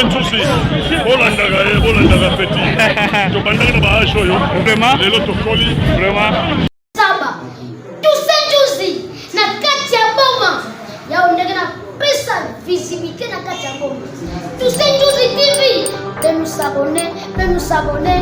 Nsusi, Bolanda Petit. Tobandaka baasho yo. Vraiment? Lelo tokoli. Vraiment? Saba. Tusenjuzi na kati ya boma. Ya ndenge na pesa visibilité na kati ya boma. Tusenjuzi TV. Peut nous s'abonner.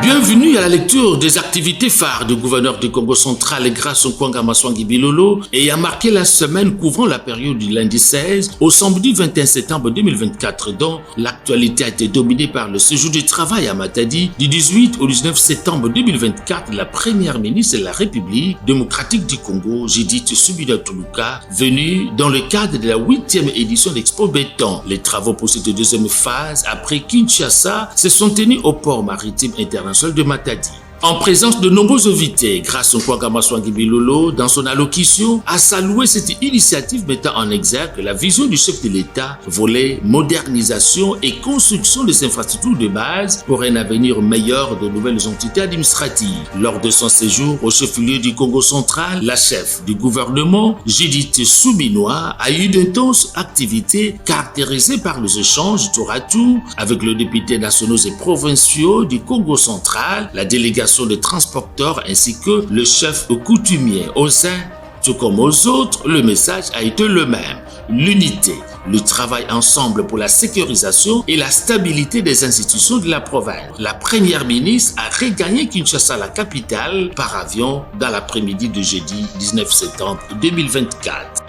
Bienvenue à la lecture des activités phares du gouverneur du Congo central Grace Nkwanga Maswangi Bilolo et a marqué la semaine couvrant la période du lundi 16 au samedi 21 septembre 2024 dont l'actualité a été dominée par le séjour du travail à Matadi du 18 au 19 septembre 2024 de la première ministre de la République démocratique du Congo, Judith Suminwa Tuluka, venue dans le cadre de la 8e édition d'Expo Béton. Les travaux pour cette deuxième phase après Kinshasa se sont tenus au port maritime international de Matadi. En présence de nombreux invités, Grace Nkwanga Maswangi Bilolo, dans son allocution, a salué cette initiative mettant en exergue la vision du chef de l'État, volet modernisation et construction des infrastructures de base pour un avenir meilleur de nouvelles entités administratives. Lors de son séjour au chef-lieu du Congo central, la chef du gouvernement, Judith Suminwa, a eu d'intenses activités caractérisées par les échanges tour à tour avec les députés nationaux et provinciaux du Congo central, la délégation des transporteurs ainsi que le chef coutumier. Aux uns, tout comme aux autres, le message a été le même. L'unité, le travail ensemble pour la sécurisation et la stabilité des institutions de la province. La première ministre a regagné Kinshasa, la capitale, par avion dans l'après-midi de jeudi 19 septembre 2024.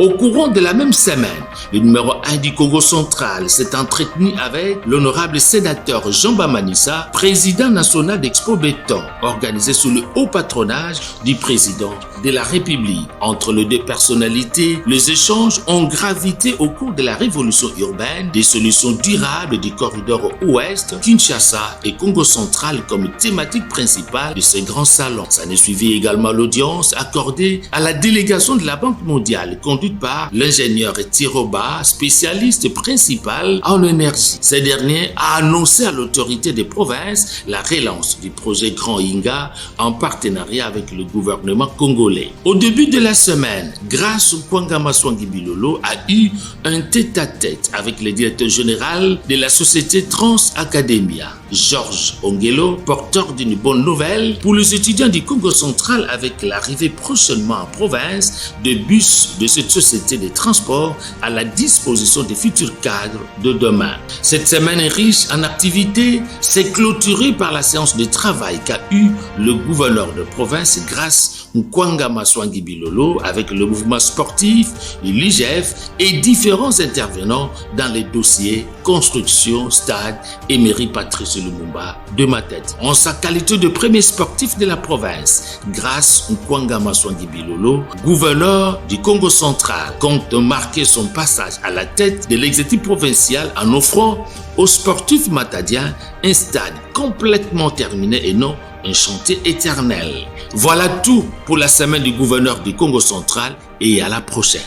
Au courant de la même semaine, le numéro 1 du Congo central s'est entretenu avec l'honorable sénateur Jean Bamanissa, président national d'Expo Béton, organisé sous le haut patronage du président de la République. Entre les deux personnalités, les échanges ont gravité au cours de la révolution urbaine, des solutions durables du corridor ouest, Kinshasa et Congo central comme thématique principale de ces grands salons. Ça ne suivit également l'audience accordée à la délégation de la Banque mondiale, conduite par l'ingénieur Tiroba, spécialiste principal en énergie. Ce dernier a annoncé à l'autorité des provinces la relance du projet Grand Inga en partenariat avec le gouvernement congolais. Au début de la semaine, Grace Nkwanga Maswangi Bilolo a eu un tête-à-tête avec le directeur général de la société Trans Academia, Georges Ongelo, porteur d'une bonne nouvelle pour les étudiants du Congo central avec l'arrivée prochainement en province de bus de cette société de transport à la disposition des futurs cadres de demain. Cette semaine riche en activités s'est clôturée par la séance de travail qu'a eu le gouverneur de province Grace Nkwanga Maswangi Bilolo avec le mouvement sportif, l'IGF et différents intervenants dans les dossiers construction, stade et mairie Patrice Lumumba de Matadi. En sa qualité de premier sportif de la province, Grace Nkwanga Maswangi Bilolo, gouverneur du Congo central, compte marquer son passage à la tête de l'exécutif provincial en offrant aux sportifs matadiens un stade complètement terminé et non un chantier éternel. Voilà tout pour la semaine du gouverneur du Congo central et à la prochaine.